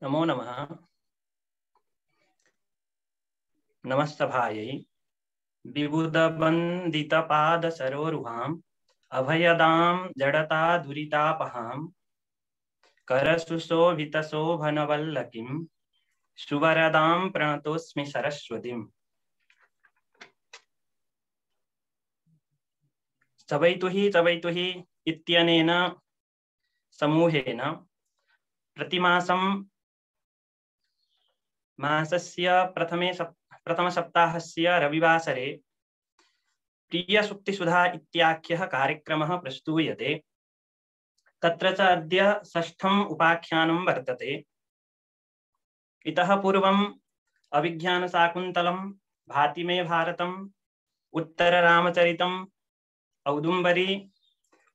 नमो नमः। नमस्तभायै विबुधवन्दितपादसरोरुहाम् अभयदां जडता दुरितापहां करसुशोभितशोभनवल्लकीं सुवरदां प्रणतोऽस्मि सरस्वतीम्। चवैतुहि इत्यनेन समूहेन प्रतिमासं मासस्य प्रथमसप्ताहस्य रविवासरे प्रियसुक्तिसुधा इत्याख्यः कार्यक्रमः प्रस्तूयते। तत्र च अद्य षष्ठम् उपाख्यानं वर्तते। इतः पूर्वम् अभिज्ञानशाकुन्तलं, भाति मे भारतम्, उत्तररामचरितम्, औदुम्बरी,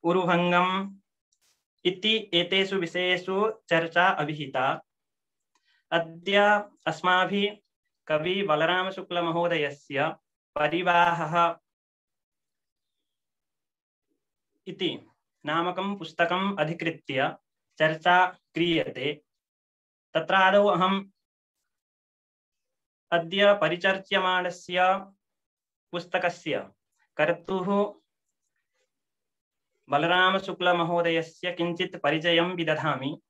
उरुभङ्गम् इति एतेषु विषयेषु चर्चा अभिहिता। अद्य अस्माभिः कवि बलरामशुक्लमहोदयस्य परिवाहः इति नामकं पुस्तकम् अधिकृत्य चर्चा क्रियते। तत्र आदौ अहम् अद्य परिचर्च्यमाणस्य पुस्तकस्य कर्तुः बलरामशुक्लमहोदयस्य किञ्चित् परिचयं विदधामि।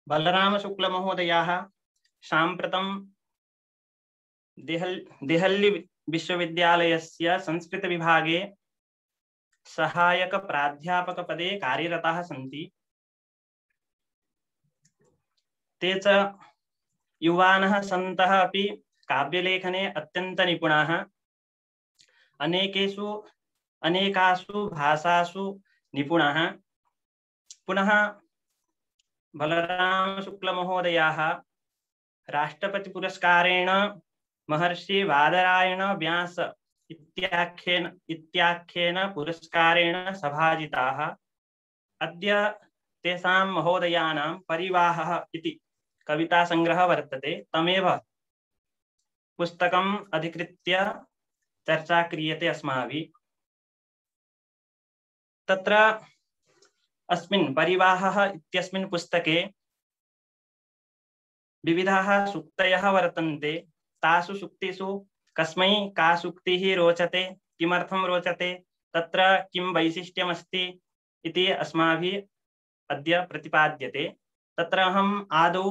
बलरामशुक्लमहोदयः साम्प्रतं देहल्ली विश्वविद्यालयस्य संस्कृतविभागे सहायक प्राध्यापकपदे कार्यरताः सन्ति। ते च युवानः सन्तः अपि काव्यलेखने अत्यन्तनिपुणाः। अनेकासु भाषासु निपुणाः। पुनः बलरामशुक्लमहोदयाः राष्ट्रपतिपुरस्कारेण महर्षि बादरायण व्यास इत्याख्येन पुरस्कारेण सभाजिताः। अद्य तेषां महोदयानां परिवाहः इति कवितासङ्ग्रहः वर्तते। तमेव पुस्तकम् अधिकृत्य चर्चा क्रियते अस्माभिः। तत्र अस्मिन् परिवाहः इत्यस्मिन् पुस्तके विविधाः सूक्तयः वर्तन्ते। तासु सूक्तिषु कस्मै का सूक्तिः रोचते, किमर्थं रोचते, तत्र किं वैशिष्ट्यमस्ति इति अस्माभिः अद्य प्रतिपाद्यते। तत्र अहम् आदौ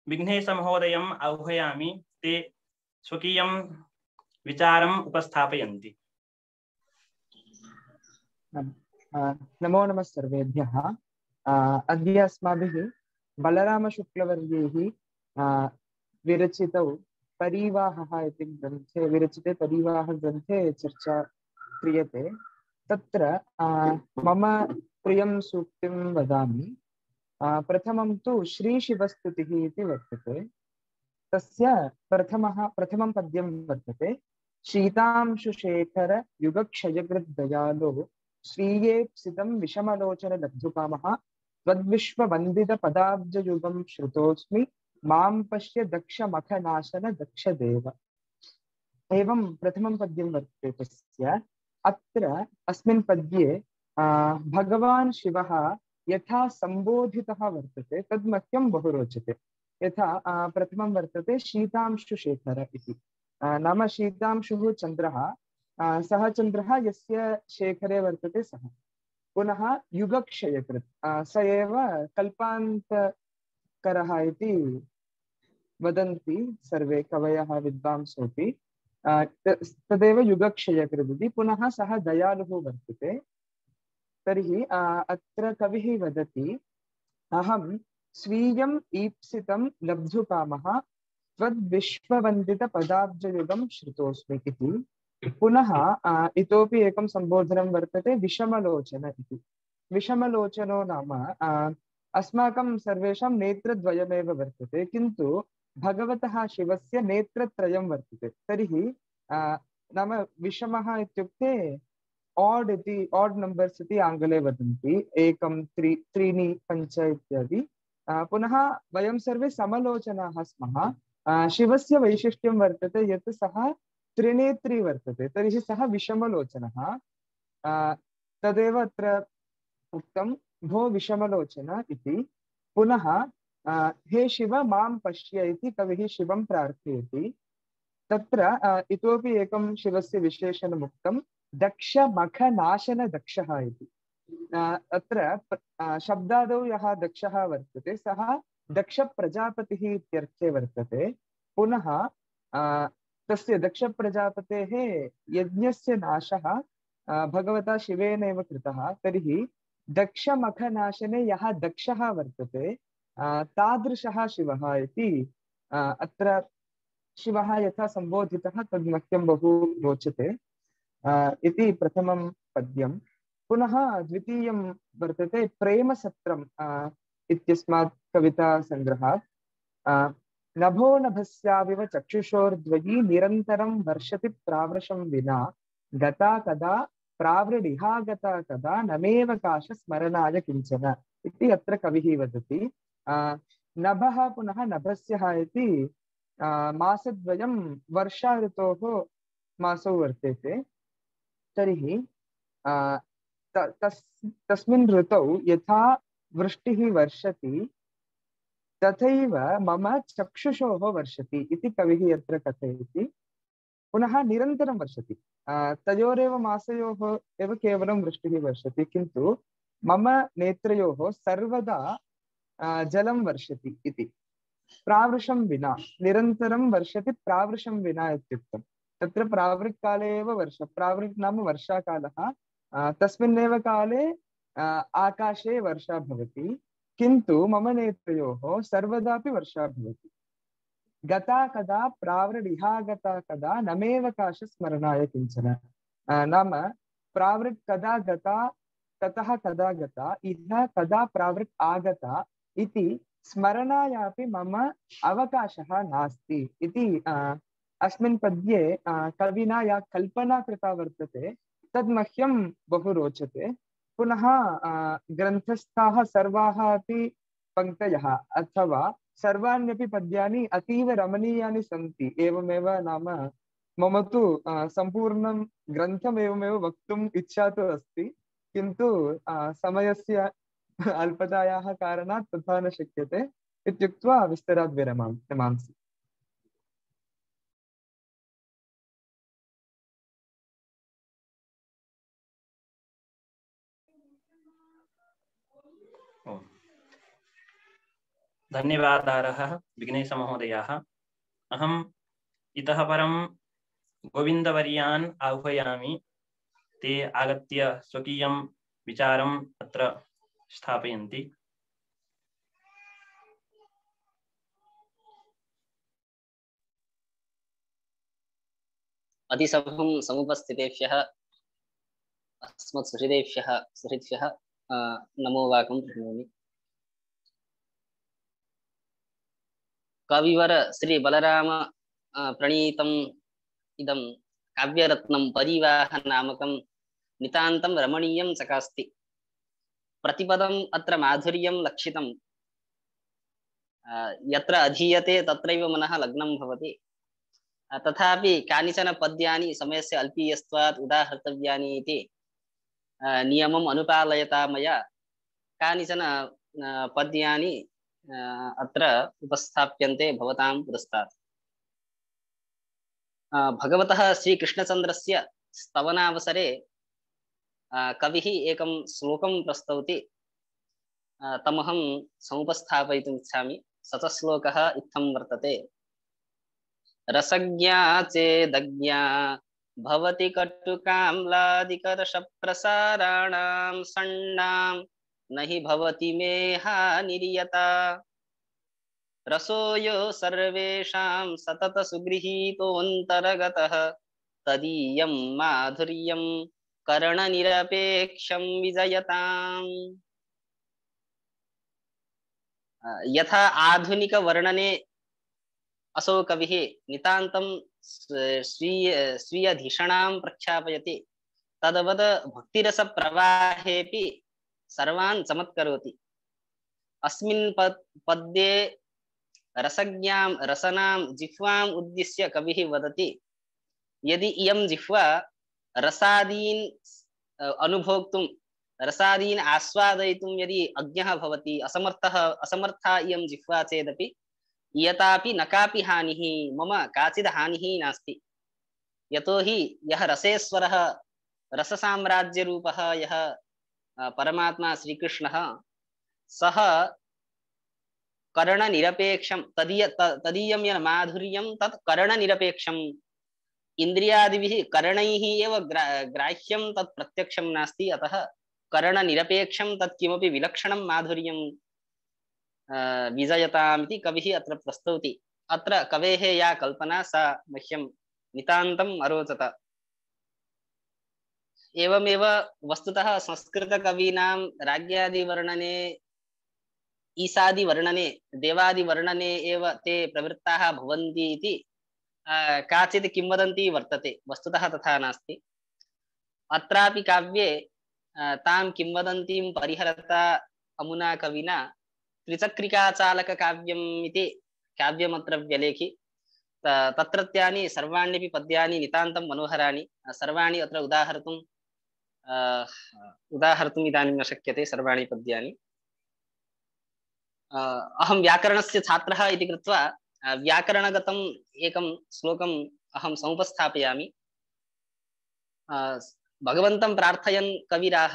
विघ्नेशमहोदयम् आह्वयामि। ते स्वकीयं विचारम् उपस्थापयन्ति। नमो नमः सर्वेभ्यः। अद्य अस्माभिः बलरामशुक्लवर्यैः विरचितौ परिवाहः इति ग्रन्थे विरचिते परिवाहग्रन्थे चर्चा क्रियते। तत्र मम प्रियं सूक्तिं वदामि। प्रथमं तु श्रीशिवस्तुतिः इति वर्तते। तस्य प्रथमं पद्यं वर्तते। शीतांशुशेखर युगक्षयकृद्दयालो श्रीयेप्सितं विषमलोचनलब्धुकामः त्वद्विश्ववन्दितपदाब्जयुगं श्रुतोऽस्मि मां पश्य दक्षमखनाशन दक्षदेव। एवं प्रथमं पद्यं वर्तते तस्य। अत्र अस्मिन् पद्ये भगवान् शिवः यथा सम्बोधितः वर्तते तद् मह्यं बहु रोचते। यथा प्रथमं वर्तते शीतांशुशेखर इति। नाम शीतांशुः चन्द्रः, सः चन्द्रः यस्य शेखरे वर्तते सः। पुनः युगक्षयकृत्, स एव कल्पान्तकरः इति वदन्ति सर्वे कवयः विद्वांसोऽपि। तदेव युगक्षयकृत् इति। पुनः सः दयालुः वर्तते। तर्हि अत्र कविः वदति, अहं स्वीयम् ईप्सितं लब्धुकामः त्वद्विश्ववन्दितपदाब्जयुगं श्रुतोऽस्मि इति। पुनः इतोपि एकं सम्बोधनं वर्तते विषमलोचन इति। विषमलोचनो नाम अस्माकं सर्वेषां नेत्रद्वयमेव वर्तते, किन्तु भगवतः शिवस्य नेत्रत्रयं वर्तते। तर्हि नाम विषमः इत्युक्ते ऑड इति, ऑड नंबर्स इति आङ्ग्ले वदन्ति। 1 3 त्रीणि 5 इत्यादि। पुनः वयं सर्वे समलोचनाः स्मः। शिवस्य वैशिष्ट्यं वर्तते यत् सः त्रिनेत्री वर्तते। तर्हि सः विषमलोचनः। तदेव अत्र उक्तं भो विषमलोचन इति। पुनः हे शिव मां पश्य इति कविः शिवं प्रार्थयति। तत्र इतोपि एकं शिवस्य विशेषणमुक्तं दक्षमखनाशनदक्षः इति। अत्र शब्दादौ यः दक्षः वर्तते सः दक्षप्रजापतिः इत्यर्थे वर्तते। पुनः तस्य दक्षप्रजापतेः यज्ञस्य नाशः भगवता शिवेनैव कृतः। तर्हि दक्षमखनाशने यः दक्षः वर्तते तादृशः शिवः इति अत्र शिवः यथा सम्बोधितः तद् मह्यं बहु रोचते इति प्रथमं पद्यं। पुनः द्वितीयं वर्तते प्रेमसत्रम् इत्यस्मात् कवितासङ्ग्रहात्। नभो नभस्याविव चक्षुषोर्द्वयी निरन्तरं वर्षति प्रावृशं विना गता कदा प्रावृडिहा गता कदा नमेव काश स्मरणाय किञ्चन इति अत्र कविः वदति। नभः पुनः नभस्यः इति मासद्वयं वर्षा ऋतोः मासौ वर्तेते। तर्हि तस्मिन् ऋतौ यथा वृष्टिः वर्षति तथैव मम चक्षुषोः वर्षति इति कविः यत्र कथयति। पुनः निरन्तरं वर्षति, तयोरेव मासयोः एव केवलं वृष्टिः वर्षति, किन्तु मम नेत्रयोः सर्वदा जलं वर्षति इति। प्रावृशं विना निरन्तरं वर्षति, प्रावृशं विना इत्युक्तं। तत्र प्रावृक्काले एव प्रावृक् नाम वर्षाकालः, तस्मिन्नेव काले आकाशे वर्षा भवति, किन्तु मम नेत्रयोः सर्वदापि वर्षा भवति। गता कदा प्रावृडिहा गता कदा नमेव काश स्मरणाय किञ्चन। नाम प्रावृक् कदा गता ततः कदा गता इह कदा प्रावृक् आगता इति स्मरणायापि मम अवकाशः नास्ति इति अस्मिन् पद्ये कविना या कल्पना कृता वर्तते तद् मह्यं बहु रोचते। पुनः ग्रन्थस्थाः सर्वाः अपि पङ्क्तयः अथवा सर्वाण्यपि पद्यानि अतीव रमणीयानि सन्ति। एवमेव नाम मम तु सम्पूर्णं ग्रन्थम् एवमेव वक्तुम् इच्छा तु अस्ति, किन्तु समयस्य अल्पतायाः कारणात् तथा न शक्यते इत्युक्त्वा विस्तरात् विरमामि। धन्यवादाः विघ्नेशमहोदयाः। अहम् इतः परं गोविन्दवर्यान् आह्वयामि, ते आगत्य स्वकीयं विचारम् अत्र स्थापयन्ति। अतिसभं समुपस्थितेभ्यः सुहृदेभ्यः नमो वाकं प्रणोमि। कविवर श्री बलराम प्रणीतम् इदं काव्यरत्नं परिवाह नामकं नितान्तं रमणीयं चकास्ति। प्रतिपदम् अत्र माधुर्यं लक्षितं, यत्र अधीयते तत्रैव मनः लग्नं भवति। तथापि कानिचन पद्यानि समयस्य अल्पीयत्वात् उदाहर्तव्यानि इति नियमम् अनुपालयता मया कानिचन पद्यानि अत्र उपस्थाप्यन्ते भवतां पुरस्तात्। भगवतः श्रीकृष्णचन्द्रस्य स्तवनावसरे कविः एकं श्लोकं प्रस्तौति, तमहं समुपस्थापयितुम् इच्छामि। स च श्लोकः इत्थं वर्तते। रसज्ञा चेदज्ञा भवति कटुकाम्लादिकरसप्रसाराणां सण्णां न हि भवति मे हानिर्यता। रसो यो सर्वेषां सतत सुगृहीतोऽन्तर्गतः तदीयं माधुर्यं करणनिरपेक्षं विजयताम्। यथा आधुनिक वर्णने असौ कविः नितान्तं स्वीयधिषणां प्रख्यापयति, तद्वत् भक्तिरसप्रवाहेऽपि सर्वान् चमत्करोति। अस्मिन् पद्ये रसज्ञां रसनां जिह्वाम् उद्दिश्य कविः वदति, यदि इयं जिह्वा रसादीन् अनुभोक्तुं रसादीन् आस्वादयितुं यदि अज्ञः भवति, असमर्था इयं जिह्वा चेदपि इयतापि न कापि हानिः, मम काचिद् हानिः नास्ति। यतोहि यः रसेश्वरः, रससाम्राज्यरूपः यः परमात्मा श्रीकृष्णः, सः करणनिरपेक्षं तदीयं यत् माधुर्यं तत् करणनिरपेक्षम्, इन्द्रियादिभिः करणैः एव ग्राह्यं तत् प्रत्यक्षं नास्ति। अतः करणनिरपेक्षं तत् किमपि विलक्षणं माधुर्यं विजयतामिति कविः अत्र प्रस्तौति। अत्र कवेः या कल्पना सा मह्यं नितान्तम् अरोचत। एवमेव वस्तुतः संस्कृतकवीनां राज्ञादिवर्णने, ईसादिवर्णने, देवादिवर्णने एव ते प्रवृत्ताः भवन्ति इति काचित् किंवदन्ती वर्तते। वस्तुतः तथा नास्ति। अत्रापि काव्ये तां किंवदन्तीं परिहरता अमुना कविना त्रिचक्रिकाचालककाव्यम् इति काव्यमत्र व्यलेखि। तत्रत्यानि सर्वाण्यपि पद्यानि नितान्तं मनोहराणि। सर्वाणि अत्र उदाहर्तुम् इदानीं न शक्यते सर्वाणि पद्यानि। अहं व्याकरणस्य छात्रः इति कृत्वा व्याकरणगतम् एकं श्लोकम् अहं समुपस्थापयामि। भगवन्तं प्रार्थयन् कविराह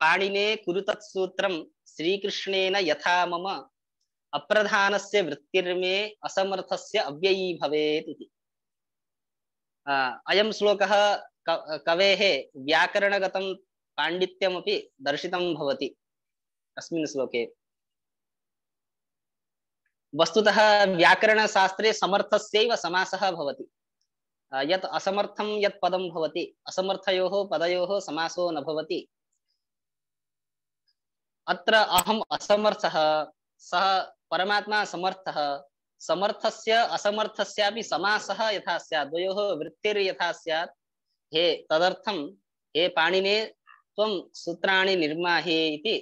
पाणिने कुरु तत्सूत्रं श्रीकृष्णेन यथा मम अप्रधानस्य वृत्तिर्मे असमर्थस्य अव्ययी भवेत् इति। अयं श्लोकः कवेः व्याकरणगतं पाण्डित्यमपि दर्शितं भवति अस्मिन् श्लोके। वस्तुतः व्याकरणशास्त्रे समर्थस्यैव समासः भवति। यत् असमर्थं यत् पदं भवति, असमर्थयोः पदयोः समासो न भवति। अत्र अहम् असमर्थः, सः परमात्मा समर्थः। समर्थस्य असमर्थस्यापि समासः यथा स्यात्, द्वयोः वृत्तिर्यथा स्यात्, हे तदर्थं हे पाणिने त्वं सूत्राणि निर्माहे इति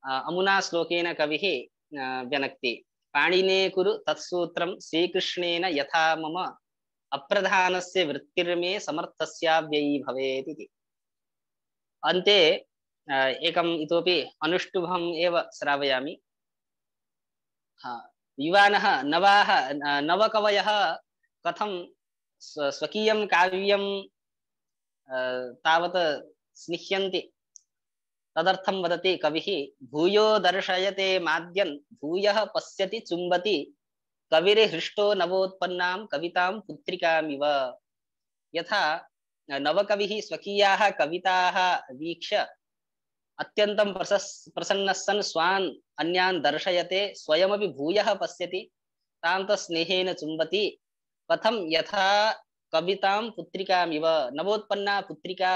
अमुना श्लोकेन कविः व्यनक्ति। पाणिने कुरु तत्सूत्रं श्रीकृष्णेन यथा मम अप्रधानस्य वृत्तिर्मे समर्थस्याव्ययी भवेत् इति। अन्ते एकम् इतोपि अनुष्टुभम् एव श्रावयामि। युवानः नवकवयः कथं स्वकीयं काव्यं तावत् स्निह्यन्ति तदर्थं वदति कविः। भूयो दर्शयते माद्यन् भूयः पश्यति चुम्बति कविर्हृष्टो नवोत्पन्नां कवितां पुत्रिकामिव। यथा नवकविः स्वकीयाः कविताः वीक्ष्य अत्यन्तं प्रसन्नः सन् स्वान् अन्यान् दर्शयते, स्वयमपि भूयः पश्यति, तां स्नेहेन चुम्बति। कथं यथा कवितां पुत्रिकामिव, नवोत्पन्ना पुत्रिका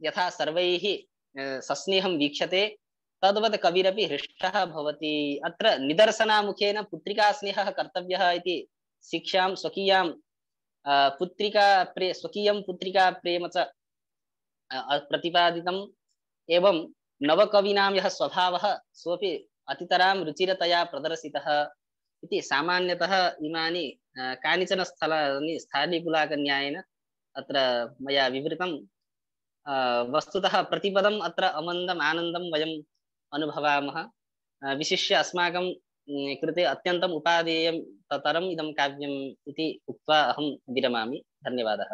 यथा सर्वैः सस्नेहं वीक्षते तद्वत् कविरपि हृष्टः भवति। अत्र निदर्शनामुखेन पुत्रिकास्नेहः कर्तव्यः इति शिक्षां स्वकीयं पुत्रिकाप्रेम च प्रतिपादितम्। एवं नवकवीनां यः स्वभावः सोऽपि अतितरां रुचिरतया प्रदर्शितः इति सामान्यतः इमानि कानिचन स्थलानि स्थालीकुलाकन्यायेन अत्र मया विवृतं। वस्तुतः प्रतिपदम् अत्र अमन्दम् आनन्दं वयम् अनुभवामः। विशिष्य अस्माकं कृते अत्यन्तम् उपादेयं ततरम् इदं काव्यम् इति उक्त्वा अहं विरमामि। धन्यवादः।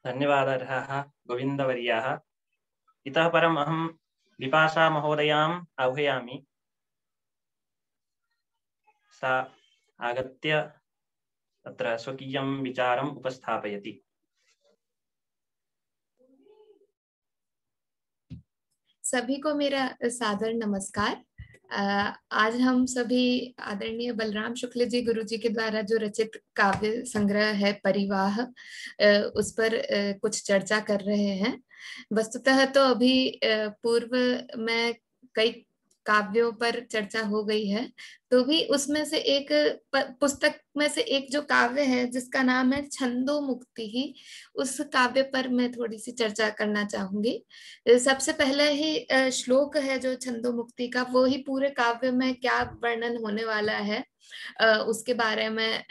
धन्यवादार्हः गोविन्दवर्याः। इतः परम् अहं विपाशा महोदयाम् आह्वयामि। सा आगत्य अत्र स्वकीयं विचारम् उपस्थापयति। सभी को मेरा सादर नमस्कार। आज हम सभी आदरणीय बलराम शुक्ल जी गुरु जी के द्वारा जो रचित काव्य संग्रह है परिवाह, उस पर कुछ चर्चा कर रहे हैं। वस्तुतः तो अभी पूर्व मैं कई काव्यों पर चर्चा हो गई है, तो भी उसमें से एक पुस्तक में से एक जो काव्य है जिसका नाम है छंदोमुक्ति, उस काव्य पर मैं थोड़ी सी चर्चा करना चाहूंगी। सबसे पहले ही श्लोक है जो छंदोमुक्ति का, वो ही पूरे काव्य में क्या वर्णन होने वाला है उसके बारे में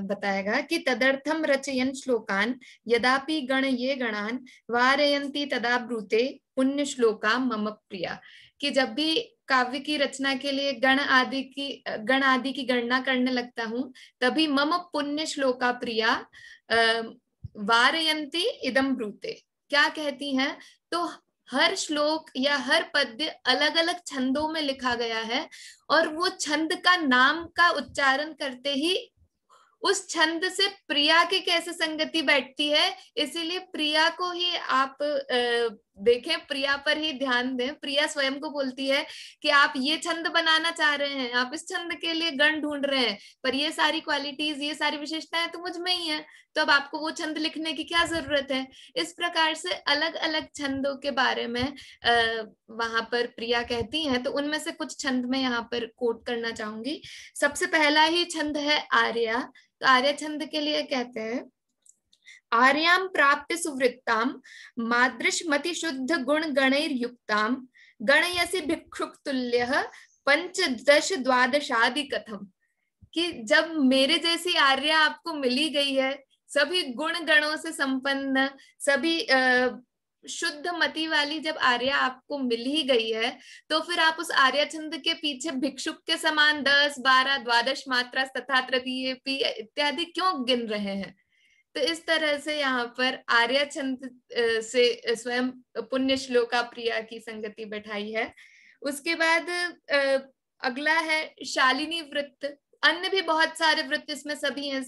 बताएगा कि तदर्थम रचयन श्लोकान यदापि गण ये गणान वारयन्ति तदा ब्रूते पुण्य श्लोका मम प्रिया। कि जब भी काव्य की रचना के लिए गण आदि की गणना करने लगता हूँ, तभी मम पुण्य श्लोका प्रिया वारयन्ति इदम ब्रूते। क्या कहती हैं? तो हर श्लोक या हर पद्य अलग अलग छंदों में लिखा गया है, और वो छंद का नाम का उच्चारण करते ही उस छंद से प्रिया की कैसे संगति बैठती है, इसीलिए प्रिया को ही आप देखें, प्रिया पर ही ध्यान दें। प्रिया स्वयं को बोलती है कि आप ये छंद बनाना चाह रहे हैं, आप इस छंद के लिए गण ढूंढ रहे हैं, पर ये सारी क्वालिटीज, ये सारी विशेषताएं तो मुझ में ही है, तो अब आपको वो छंद लिखने की क्या जरूरत है। इस प्रकार से अलग अलग छंदों के बारे में वहां पर प्रिया कहती हैं। तो उनमें से कुछ छंद में यहाँ पर कोट करना चाहूंगी। सबसे पहला ही छंद है आर्या। तो आर्य छंद के लिए कहते हैं, आर्याम प्राप्य सुवृत्ताम मादृशमति शुद्ध गुण गणैर युक्ताम गणयसि भिक्षुक तुल्यः पंचदश द्वादशादि कथम। कि जब मेरे जैसी आर्या आपको मिली गई है, सभी गुण गणों से संपन्न, सभी शुद्ध मति वाली जब आर्या आपको मिल ही गई है, तो फिर आप उस आर्या छंद के पीछे भिक्षुक के समान 10, 12, द्वादश मात्रा तथा तृतीय इत्यादि क्यों गिन रहे हैं। तो इस तरह से यहाँ पर आर्या छंद से स्वयं पुण्य श्लोका प्रिया की संगति बैठाई है। उसके बाद अगला है शालिनी वृत्त। अन्य भी बहुत सारे वृत्त इसमें सभी हैं,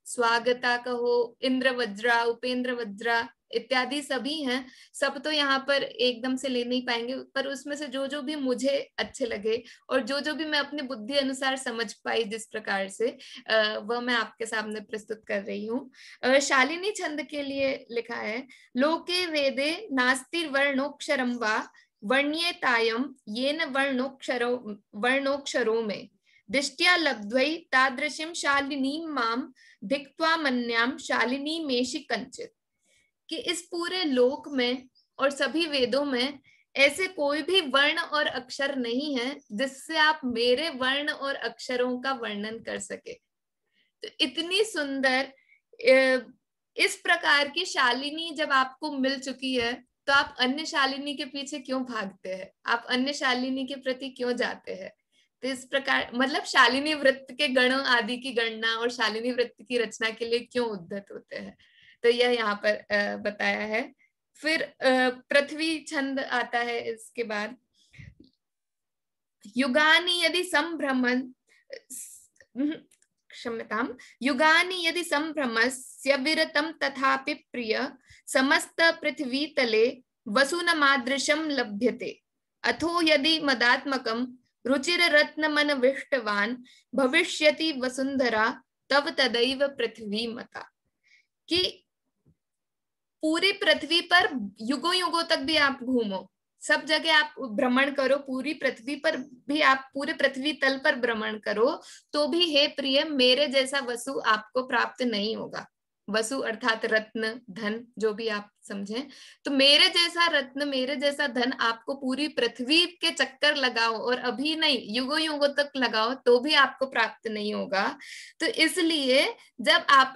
स्वागता कहो, इंद्र वज्रा, उपेंद्र वज्रा इत्यादि सभी हैं। सब तो यहाँ पर एकदम से ले नहीं पाएंगे, पर उसमें से जो जो भी मुझे अच्छे लगे और जो जो भी मैं अपनी बुद्धि अनुसार समझ पाई जिस प्रकार से, वह मैं आपके सामने प्रस्तुत कर रही हूँ। शालिनी छंद के लिए लिखा है, लोके वेदे नास्ति वर्णोक्षरम वा वर्ण्येतायम येन वर्णोक्षरो में दिष्ट्या लब्ध्वै तादृशीं शालिनीं मां धिक्त्वा मन्यां शालिनी मेषि कंचित। कि इस पूरे लोक में और सभी वेदों में ऐसे कोई भी वर्ण और अक्षर नहीं है जिससे आप मेरे वर्ण और अक्षरों का वर्णन कर सके। तो इतनी सुंदर इस प्रकार की शालिनी जब आपको मिल चुकी है, तो आप अन्य शालिनी के पीछे क्यों भागते हैं, आप अन्य शालिनी के प्रति क्यों जाते हैं। तो इस प्रकार मतलब शालिनी वृत्त के गणों आदि की गणना और शालिनी वृत्त की रचना के लिए क्यों उद्धत होते हैं, तो यह यहाँ पर बताया है। फिर पृथ्वी छंद आता है इसके बाद, युगानि यदि संभ्रमन् क्षम्यताम् युगानि यदि संभ्रमस्य विरतं तथापि प्रिय समस्त पृथ्वी तले वसुनमादृशं लभ्यते अथो यदि मदात्मकं रुचिर रत्न मन विष्टवान भविष्यति वसुंधरा तव तदैव पृथ्वी मता। कि पूरी पृथ्वी पर युगों युगों तक भी आप घूमो, सब जगह आप भ्रमण करो, पूरी पृथ्वी पर भी आप पूरे पृथ्वी तल पर भ्रमण करो, तो भी हे प्रिय मेरे जैसा वसु आपको प्राप्त नहीं होगा। वसु अर्थात रत्न, धन, जो भी आप समझें। तो मेरे जैसा रत्न, मेरे जैसा धन आपको पूरी पृथ्वी के चक्कर लगाओ और अभी नहीं युगों युगों तक लगाओ तो भी आपको प्राप्त नहीं होगा। तो इसलिए जब आप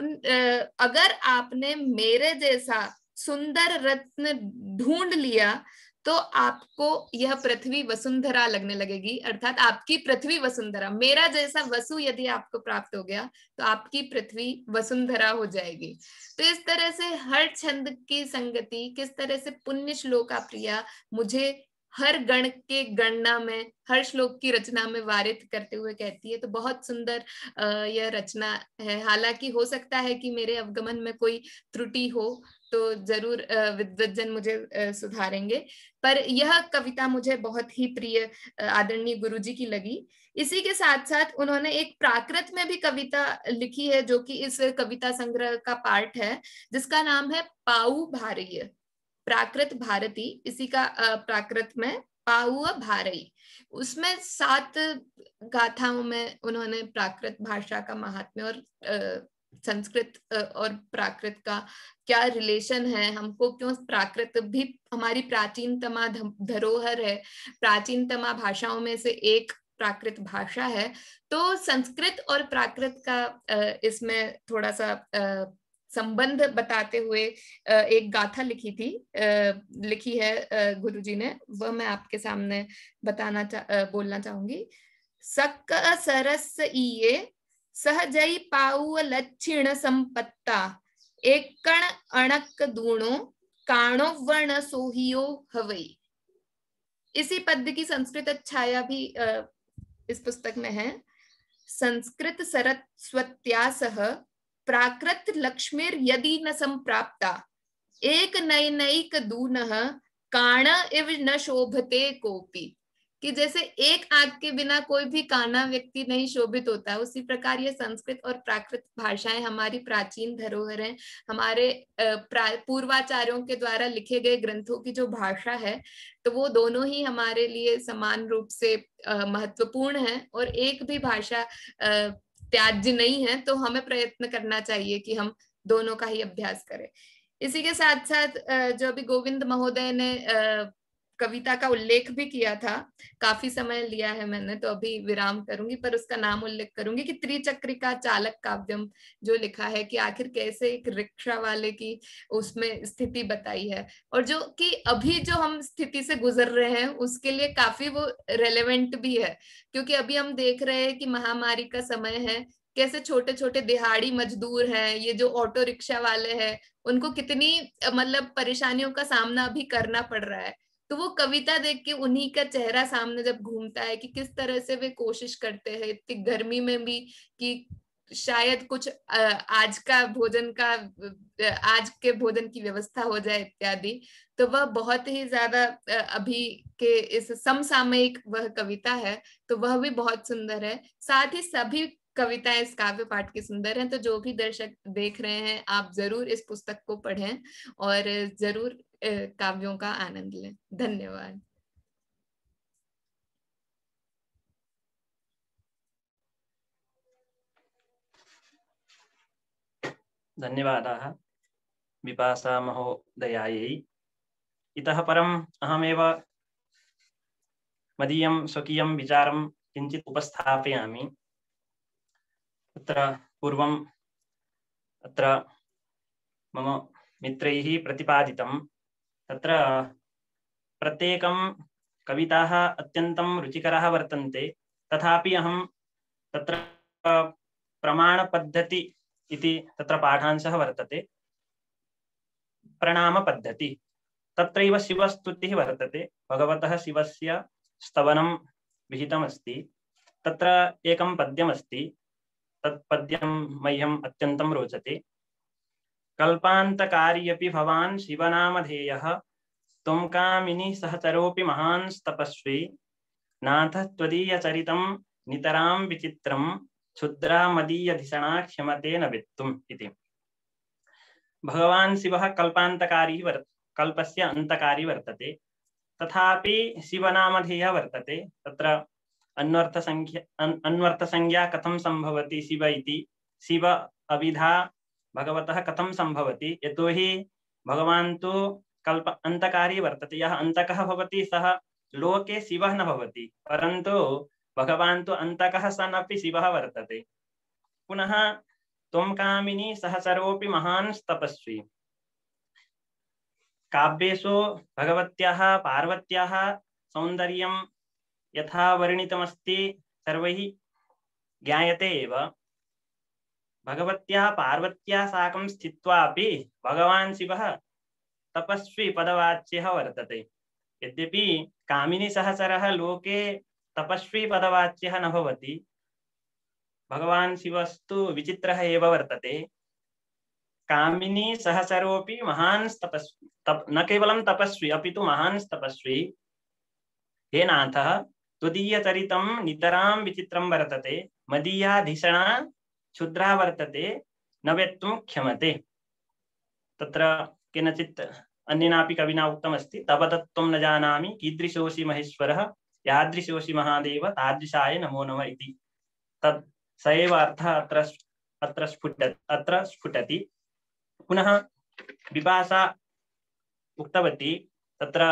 अगर आपने मेरे जैसा सुंदर रत्न ढूंढ लिया तो आपको यह पृथ्वी वसुंधरा लगने लगेगी, अर्थात आपकी पृथ्वी वसुंधरा। मेरा जैसा वसु यदि आपको प्राप्त हो गया तो आपकी पृथ्वी वसुंधरा हो जाएगी। तो इस तरह से हर छंद की संगति, किस तरह से पुण्य श्लोका प्रिया मुझे हर गण के गणना में, हर श्लोक की रचना में वारित करते हुए कहती है। तो बहुत सुंदर यह रचना है। हालांकि हो सकता है कि मेरे अवगमन में कोई त्रुटि हो तो जरूर विद्वज्जन मुझे सुधारेंगे, पर यह कविता मुझे बहुत ही प्रिय आदरणीय गुरुजी की लगी। इसी के साथ साथ उन्होंने एक प्राकृत में भी कविता लिखी है जो कि इस कविता संग्रह का पार्ट है, जिसका नाम है पाऊ भारतीय, प्राकृत भारती। इसी का प्राकृत में पाउव भारई, उसमें 7 गाथाओं में उन्होंने प्राकृत भाषा का महात्म्य और संस्कृत और प्राकृत का क्या रिलेशन है, हमको क्यों प्राकृत भी हमारी प्राचीनतमा धरोहर है, प्राचीनतमा भाषाओं में से एक प्राकृत भाषा है। तो संस्कृत और प्राकृत का इसमें थोड़ा सा संबंध बताते हुए एक गाथा लिखी है गुरुजी ने, वह मैं आपके सामने बोलना चाहूंगी। सक सरस इये सहजई पाउ लक्षिण संपत्ता, एक कण अणक दूणो काणो वर्ण सोहियो हवई। इसी पद्य की संस्कृत छाया भी इस पुस्तक में है। संस्कृत सरस्वत्या सह प्राकृत लक्ष्मीर यदि न संप्राप्ता, एक नैनैक दूनः काण इव न शोभते कोपी, कि जैसे एक आंख के बिना कोई भी काना व्यक्ति नहीं शोभित होता, उसी प्रकार ये संस्कृत और प्राकृत भाषाएं हमारी प्राचीन धरोहर हैं, हमारे पूर्वाचार्यों के द्वारा लिखे गए ग्रंथों की जो भाषा है, तो वो दोनों ही हमारे लिए समान रूप से महत्वपूर्ण है, और एक भी भाषा त्याज्य नहीं है। तो हमें प्रयत्न करना चाहिए कि हम दोनों का ही अभ्यास करें। इसी के साथ साथ जो अभी गोविंद महोदय ने कविता का उल्लेख भी किया था, काफी समय लिया है मैंने, तो अभी विराम करूंगी, पर उसका नाम उल्लेख करूंगी कि त्रिचक्रिका चालक काव्यम जो लिखा है, कि आखिर कैसे एक रिक्शा वाले की उसमें स्थिति बताई है, और जो कि अभी जो हम स्थिति से गुजर रहे हैं उसके लिए काफी वो रेलेवेंट भी है, क्योंकि अभी हम देख रहे हैं कि महामारी का समय है, कैसे छोटे छोटे दिहाड़ी मजदूर हैं, ये जो ऑटो रिक्शा वाले हैं, उनको कितनी मतलब परेशानियों का सामना अभी करना पड़ रहा है। तो वो कविता देख के उन्हीं का चेहरा सामने जब घूमता है कि किस तरह से वे कोशिश करते हैं इतनी गर्मी में भी, कि शायद कुछ आज के भोजन की व्यवस्था हो जाए इत्यादि, तो वह बहुत ही ज्यादा अभी के इस समसामयिक वह कविता है, तो वह भी बहुत सुंदर है। साथ ही सभी कविताएं इस काव्य पाठ की सुंदर हैं, तो जो भी दर्शक देख रहे हैं, आप जरूर इस पुस्तक को पढ़ें और जरूर काव्यों का आनंद लें। धन्यवाद। धन्यवादाः विपासा महोदयायै। इतः परम् अहमेव मदीयं स्वकीयं विचारं किञ्चित् उपस्थापयामि। तत्र पूर्वम् अत्र मम मित्रैः प्रतिपादितं, तत्र प्रत्येकं कविताः अत्यन्तं रुचिकराः वर्तन्ते, तथापि अहं तत्र प्रमाणपद्धति इति तत्र पाठांशः वर्तते, प्रणामपद्धति। तत्रैव शिवस्तुतिः वर्तते, भगवतः शिवस्य स्तवनं विहितमस्ति। तत्र एकं पद्यमस्ति, तत् पद्यं मह्यम् अत्यन्तं रोचते। कल्पान्तकारी अपि भवान् शिवनामधेयः, त्वं कामिनी सहचरोऽपि महान् तपस्वी, नाथ त्वदीयचरितं नितरां विचित्रं, क्षुद्रा मदीयधिषणा क्षमते न वेत्तुम् इति। भगवान् शिवः कल्पस्य अंतकारी वर्तते, तथापि शिवनामधेयः वर्तते। तत्र अन्वर्थसंज्ञा कथं संभवति शिव इति, शिव अविधा भगवतः कथं संभवति, यतोहि भगवान् तु कल्प अंतकारी वर्तते। यः अंतकः भवति सः लोके शिवः न भवति, परन्तु भगवान् तु अंतकः सन् अपि शिवः वर्तते। पुनः त्वं कामिनी सहचरोऽपि महान् तपस्वी। काव्येषु भगवत्याः पार्वत्याः सौन्दर्यं यथा वर्णितमस्ति सर्वैः ज्ञायते एव। भगवत्याः पार्वत्याः साकं स्थित्वापि भगवान् शिवः तपस्वी पदवाच्यः वर्तते। यद्यपि कामिनी सहचरः लोके तपस्वी पदवाच्यः न भवति, भगवान् शिवस्तु विचित्रः एव वर्तते। कामिनी सहचरोऽपि महान् तपस्वी, न केवलं तपस्वी अपितु महान् तपस्वी। हे नाथः, त्वदीयचरितं नितरां विचित्रं वर्तते, मदीयाधिषणा क्षुद्रा वर्तते, न वेत्तुं क्षमते। तत्र केनचित् अन्येनापि कविना उक्तमस्ति तव तत्त्वं न जानामि कीदृशोऽसि महेश्वरः यादृशोऽसि महादेव तादृशाय नमो नमः इति। तत् स एव अर्थः अत्र स्फुटति। पुनः विपाशा उक्तवती तत्र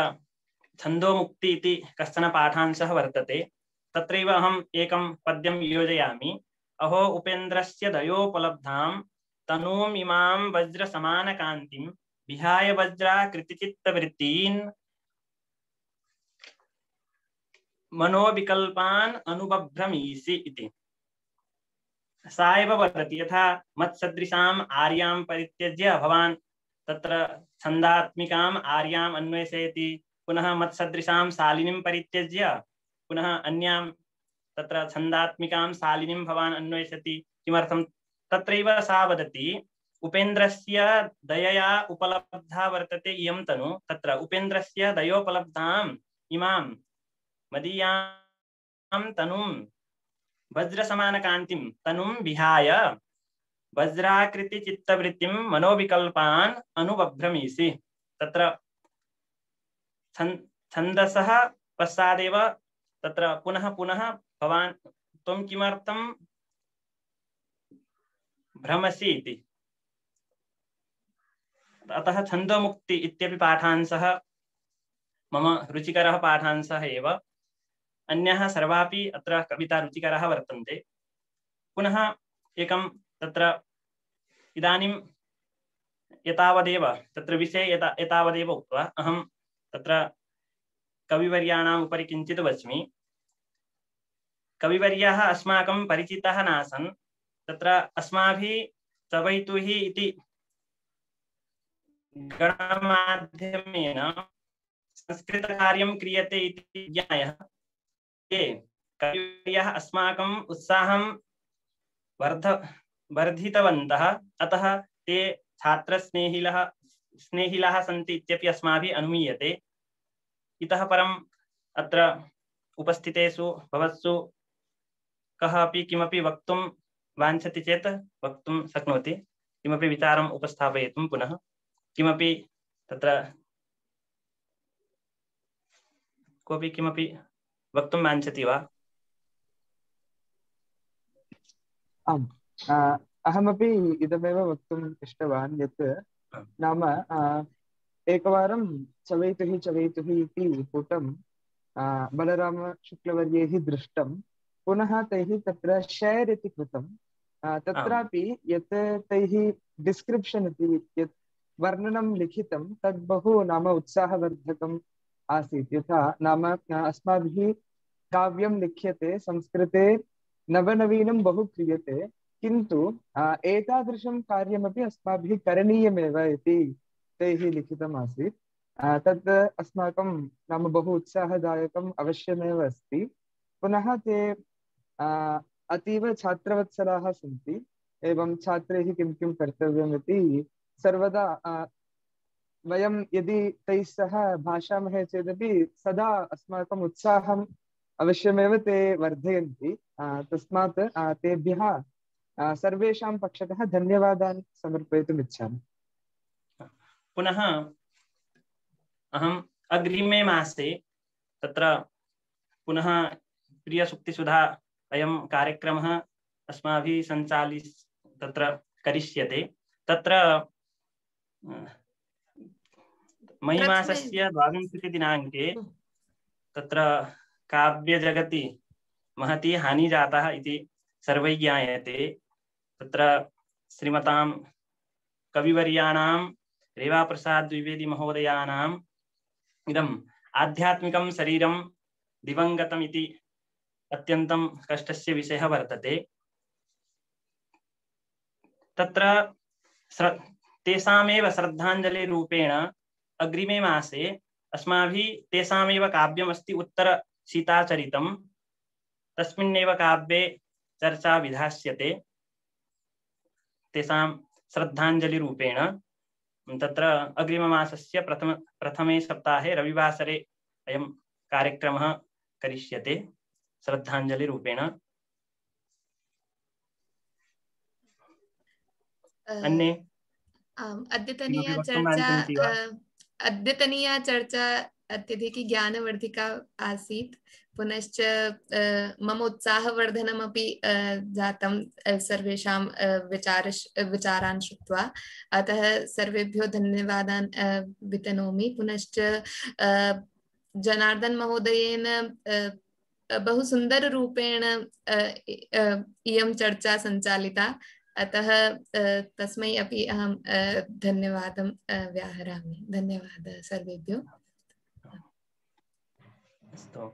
छन्दोमुक्ति इति कश्चन पाठांशः वर्तते। तत्रैव अहम् एकं पद्यं योजयामि। अहो उपेन्द्रस्य दयोपलब्धां तनूमिमां वज्रसमानकान्तिं विहाय वज्राकृतिचित्तवृत्तीन् मनोविकल्पान् अनुबभ्रमीषि इति। सा एव वदति यथा मत्सदृशाम् आर्यां परित्यज्य भवान् तत्र छन्दात्मिकाम् आर्याम् अन्वेषयति, पुनः मत्सदृशां शालिनीं परित्यज्य पुनः अन्यां तत्र छन्दात्मिकां शालिनीं भवान् अन्वेषति। किमर्थं? तत्रैव सा वदति उपेन्द्रस्य दयया उपलब्धा वर्तते इयं तनु, तत्र उपेन्द्रस्य दयोपलब्धाम् इमां मदीयां तनुं वज्रसमानकान्तिं तनुं विहाय वज्राकृतिचित्तवृत्तिं मनोविकल्पान् अनुबभ्रमीषि। तत्र छन्दसः पश्चादेव तत्र पुनः पुनः भवान् त्वं किमर्थं भ्रमसि इति। अतः छन्दोमुक्ति इत्यपि पाठांशः मम रुचिकरः पाठांशः एव। अन्याः सर्वापि अत्र कविता रुचिकराः वर्तन्ते। पुनः एकं तत्र इदानीं एतावदेव तत्र विषये एतावदेव उक्त्वा अहं तत्र कविवर्याणाम् उपरि किञ्चित् वच्मि। कविवर्याः अस्माकं परिचिताः नासन्। तत्र अस्माभिः चवैतुः इति गणमाध्यमेन संस्कृतकार्यं क्रियते इति ज्ञाय ते कविवर्याः अस्माकम् उत्साहं वर्धितवन्तः। अतः ते छात्रस्नेहिलाः सन्ति इत्यपि अस्माभिः अनुमीयते। इतः परम् अत्र उपस्थितेषु भवत्सु कः अपि किमपि वक्तुं वाञ्छति चेत् वक्तुं शक्नोति, किमपि विचारम् उपस्थापयितुं। पुनः किमपि तत्र कोऽपि किमपि वक्तुं वाञ्छति वा? आम्, अहमपि इदमेव वक्तुम् इष्टवान् यत् नाम एकवारं चवैतुः चवैतुः इति पुटं बलरामशुक्लवर्यैः दृष्टं। पुनः तैः तत्र शेर् इति कृतं। तत्रापि यत् तैः डिस्क्रिप्शन् इति यत् वर्णनं लिखितं तद् बहु नाम उत्साहवर्धकम् आसीत्। यथा नाम अस्माभिः काव्यं लिख्यते, संस्कृते नवनवीनं बहु क्रियते, किन्तु एतादृशं कार्यमपि अस्माभिः करणीयमेव इति तैः लिखितम् आसीत्। तत् अस्माकं नाम बहु उत्साहदायकम् अवश्यमेव अस्ति। पुनः ते अतीव छात्रवत्सलाः सन्ति। एवं छात्रैः किं किं कर्तव्यम् इति सर्वदा वयं यदि तैः सह भाषामहे चेदपि सदा अस्माकम् उत्साहम् अवश्यमेव ते वर्धयन्ति। तस्मात् तेभ्यः सर्वेषां पक्षतः धन्यवादान् समर्पयितुम् इच्छामि। पुनः अहम् अग्रिमे मासे तत्र पुनः प्रियसुक्तिसुधा अयं कार्यक्रमः अस्माभिः तत्र करिष्यते। तत्र मई मासस्य 22 दिनाङ्के तत्र काव्यजगति महती हानि जाता इति सर्वैः ज्ञायते। तत्र श्रीमतां कविवर्याणां रेवाप्रसाद द्विवेदी महोदयानाम् इदम् आध्यात्मिकं शरीरं दिवङ्गतम् इति अत्यन्तं कष्टस्य विषयः वर्तते। तत्र तेषामेव श्रद्धाञ्जलिरूपेण अग्रिमे मासे अस्माभिः तेषामेव काव्यमस्ति उत्तरसीताचरितं। तस्मिन्नेव काव्ये चर्चा विधास्यते तेषां श्रद्धाञ्जलिरूपेण। तत्र अग्रिममासस्य प्रथमे सप्ताहे रविवासरे अयं कार्यक्रमः करिष्यते श्रद्धाञ्जलिरूपेण। अन्ये अद्यतनीया चर्चा अद्यतनीया चर्चा अत्यधिक ज्ञानवर्धिका आसीत्। पुनश्च मम उत्साहवर्धनमपि जातं सर्वेषां विचारान् श्रुत्वा। अतः सर्वेभ्यो धन्यवादान् वितनोमि। पुनश्च जनार्दन महोदयेन बहु सुन्दररूपेण इयं चर्चा सञ्चालिता। अतः तस्मै अपि अहं धन्यवादं व्याहरामि। धन्यवादः सर्वेभ्यो। अस्तु।